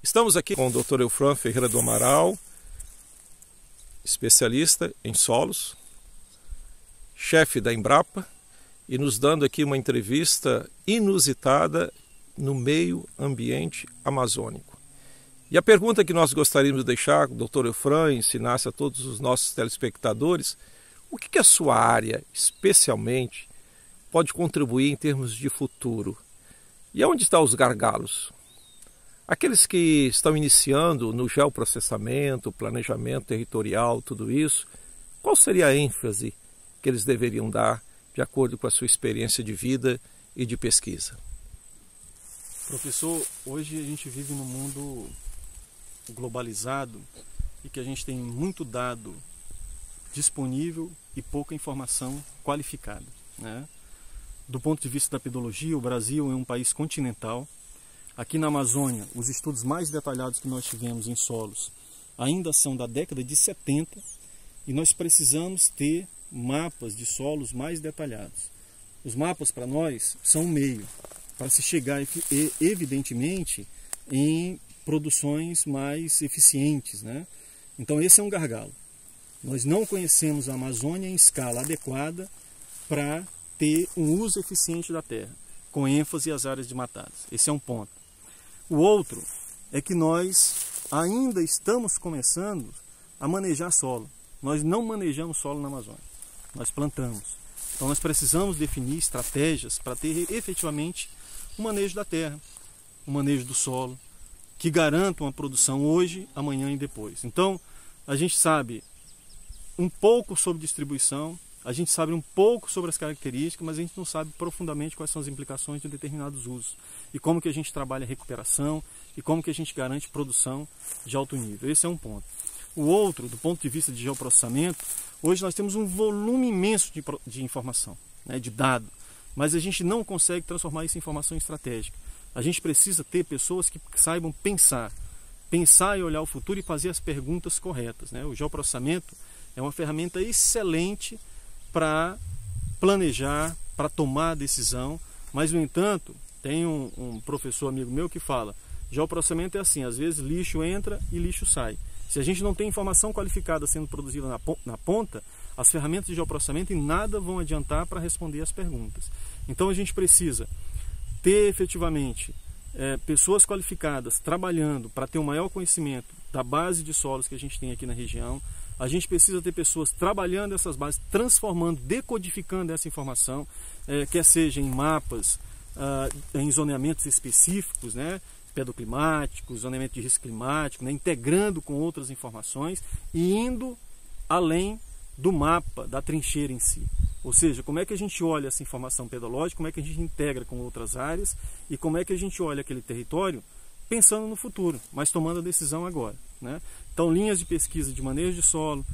Estamos aqui com o Dr. Eufran Ferreira do Amaral, especialista em solos, chefe da Embrapa, e nos dando aqui uma entrevista inusitada no meio ambiente amazônico. E a pergunta que nós gostaríamos de deixar, que o Dr. Eufran ensinasse a todos os nossos telespectadores, o que a sua área, especialmente, pode contribuir em termos de futuro? E onde estão os gargalos? Aqueles que estão iniciando no geoprocessamento, planejamento territorial, tudo isso, qual seria a ênfase que eles deveriam dar de acordo com a sua experiência de vida e de pesquisa? Professor, hoje a gente vive num mundo globalizado e que a gente tem muito dado disponível e pouca informação qualificada, né? Do ponto de vista da pedologia, o Brasil é um país continental. Aqui na Amazônia, os estudos mais detalhados que nós tivemos em solos ainda são da década de 70 e nós precisamos ter mapas de solos mais detalhados. Os mapas para nós são um meio para se chegar evidentemente em produções mais eficientes, né? Então esse é um gargalo. Nós não conhecemos a Amazônia em escala adequada para ter um uso eficiente da terra, com ênfase às áreas desmatadas. Esse é um ponto. O outro é que nós ainda estamos começando a manejar solo. Nós não manejamos solo na Amazônia, nós plantamos. Então nós precisamos definir estratégias para ter efetivamente o manejo da terra, o manejo do solo, que garantam a produção hoje, amanhã e depois. Então a gente sabe um pouco sobre distribuição, a gente sabe um pouco sobre as características, mas a gente não sabe profundamente quais são as implicações de determinados usos e como que a gente trabalha a recuperação e como que a gente garante produção de alto nível. Esse é um ponto. O outro, do ponto de vista de geoprocessamento, hoje nós temos um volume imenso de informação, né, de dado, mas a gente não consegue transformar isso em informação estratégica. A gente precisa ter pessoas que saibam pensar e olhar o futuro e fazer as perguntas corretas, né? O geoprocessamento é uma ferramenta excelente para planejar, para tomar decisão, mas no entanto, tem um professor amigo meu que fala, geoprocessamento é assim, às vezes lixo entra e lixo sai. Se a gente não tem informação qualificada sendo produzida na ponta, as ferramentas de geoprocessamento em nada vão adiantar para responder as perguntas. Então a gente precisa ter efetivamente pessoas qualificadas trabalhando para ter um maior conhecimento da base de solos que a gente tem aqui na região. A gente precisa ter pessoas trabalhando essas bases, transformando, decodificando essa informação, quer seja em mapas, em zoneamentos específicos, né, pedoclimáticos, zoneamento de risco climático, né, integrando com outras informações e indo além do mapa, da trincheira em si. Ou seja, como é que a gente olha essa informação pedológica, como é que a gente integra com outras áreas e como é que a gente olha aquele território pensando no futuro, mas tomando a decisão agora, né? Então, linhas de pesquisa de manejo de solo,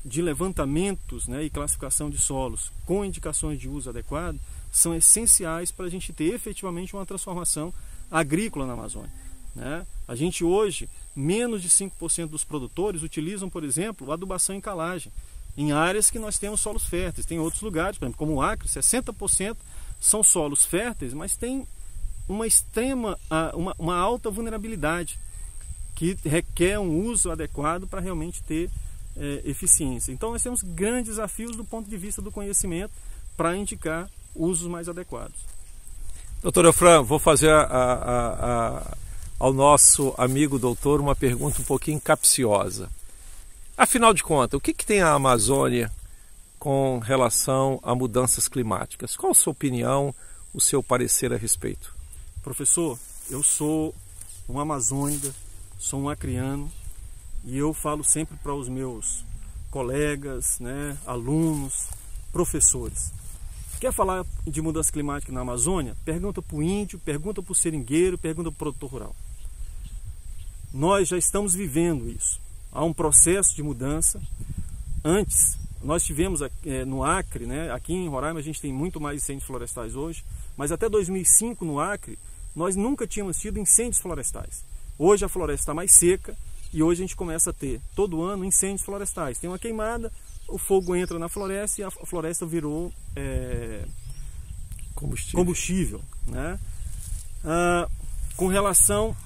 de levantamentos, né, e classificação de solos com indicações de uso adequado são essenciais para a gente ter efetivamente uma transformação agrícola na Amazônia, né? A gente hoje, menos de 5% dos produtores utilizam, por exemplo, adubação em calagem, em áreas que nós temos solos férteis. Tem outros lugares, por exemplo, como o Acre, 60% são solos férteis, mas tem uma extrema, uma alta vulnerabilidade que requer um uso adequado para realmente ter eficiência. Então nós temos grandes desafios do ponto de vista do conhecimento para indicar usos mais adequados. Doutor Eufran, vou fazer ao nosso amigo doutor uma pergunta um pouquinho capciosa. Afinal de contas, o que tem a Amazônia com relação a mudanças climáticas? Qual a sua opinião, o seu parecer a respeito? Professor, eu sou um amazônida, sou um acreano e eu falo sempre para os meus colegas, né, alunos, professores. Quer falar de mudança climática na Amazônia? Pergunta para o índio, pergunta para o seringueiro, pergunta para o produtor rural. Nós já estamos vivendo isso. Há um processo de mudança. Antes, nós tivemos no Acre, né, aqui em Roraima a gente tem muito mais incêndios florestais hoje, mas até 2005 no Acre nós nunca tínhamos tido incêndios florestais. Hoje a floresta está mais seca, e hoje a gente começa a ter, todo ano, incêndios florestais. Tem uma queimada, o fogo entra na floresta e a floresta virou combustível, né? Com relação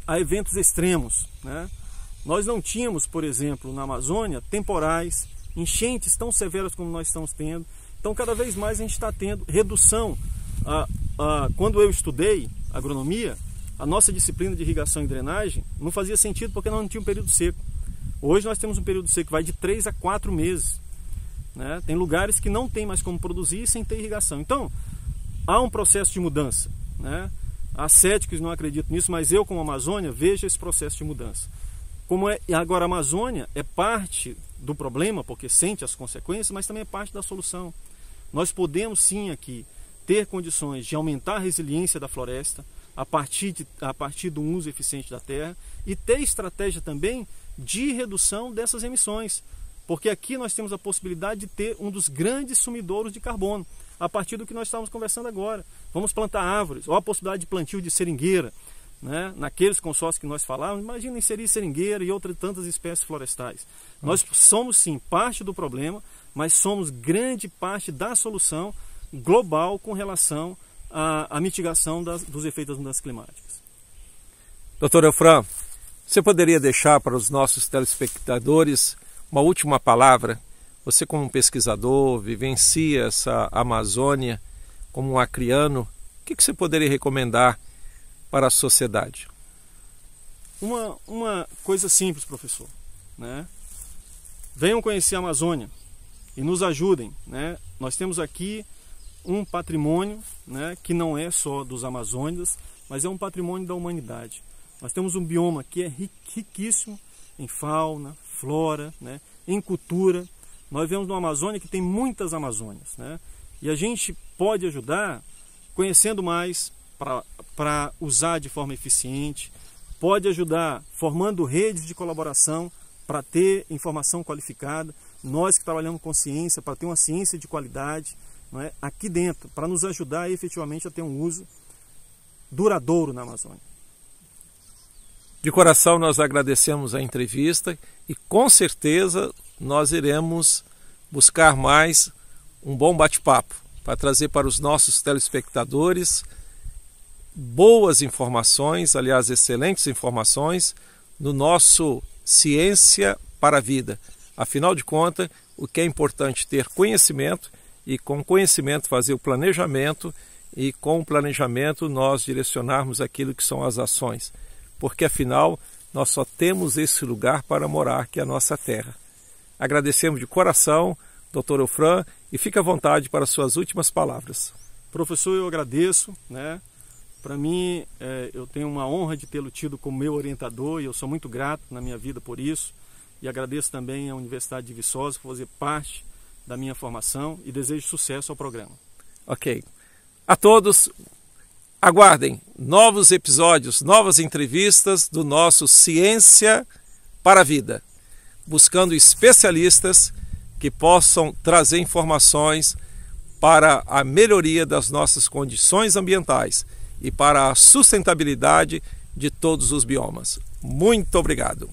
a eventos extremos, né? Nós não tínhamos, por exemplo, na Amazônia, temporais, enchentes tão severas como nós estamos tendo. Então, cada vez mais a gente está tendo redução. Quando eu estudei agronomia, a nossa disciplina de irrigação e drenagem não fazia sentido porque nós não tínhamos um período seco. Hoje nós temos um período seco que vai de 3 a 4 meses. Né? Tem lugares que não tem mais como produzir sem ter irrigação. Então, há um processo de mudança. Né? Há céticos que não acreditam nisso, mas eu, como Amazônia, vejo esse processo de mudança. Agora, a Amazônia é parte do problema, porque sente as consequências, mas também é parte da solução. Nós podemos sim aqui ter condições de aumentar a resiliência da floresta a partir do uso eficiente da terra e ter estratégia também de redução dessas emissões. Porque aqui nós temos a possibilidade de ter um dos grandes sumidouros de carbono, a partir do que nós estamos conversando agora. Vamos plantar árvores, ou a possibilidade de plantio de seringueira, né? Naqueles consórcios que nós falávamos, imagina inserir seringueira e outras tantas espécies florestais. Nós somos sim parte do problema, mas somos grande parte da solução global com relação à mitigação dos efeitos das mudanças climáticas. Dr. Eufran, você poderia deixar para os nossos telespectadores uma última palavra? Você, como um pesquisador, vivencia essa Amazônia como um acriano, o que você poderia recomendar para a sociedade? Uma coisa simples, professor, né? Venham conhecer a Amazônia e nos ajudem, né? Nós temos aqui um patrimônio, né, que não é só dos amazônidas, mas é um patrimônio da humanidade. Nós temos um bioma que é riquíssimo em fauna, flora, né, em cultura. Nós vemos uma Amazônia que tem muitas Amazônias, né? E a gente pode ajudar conhecendo mais para usar de forma eficiente, pode ajudar formando redes de colaboração para ter informação qualificada, nós que trabalhamos com ciência, para ter uma ciência de qualidade, não é, aqui dentro, para nos ajudar efetivamente a ter um uso duradouro na Amazônia. De coração nós agradecemos a entrevista e com certeza nós iremos buscar mais um bom bate-papo para trazer para os nossos telespectadores boas informações, aliás, excelentes informações no nosso Ciência para a Vida. Afinal de contas, o que é importante ter conhecimento e com conhecimento fazer o planejamento e com o planejamento nós direcionarmos aquilo que são as ações. Porque afinal nós só temos esse lugar para morar, que é a nossa terra. Agradecemos de coração, Dr. Eufran, e fique à vontade para suas últimas palavras. Professor, eu agradeço, né? Para mim, eu tenho uma honra de tê-lo tido como meu orientador e eu sou muito grato na minha vida por isso. E agradeço também à Universidade de Viçosa por fazer parte da minha formação e desejo sucesso ao programa. Ok. A todos, aguardem novos episódios, novas entrevistas do nosso Ciência para a Vida, buscando especialistas que possam trazer informações para a melhoria das nossas condições ambientais e para a sustentabilidade de todos os biomas. Muito obrigado.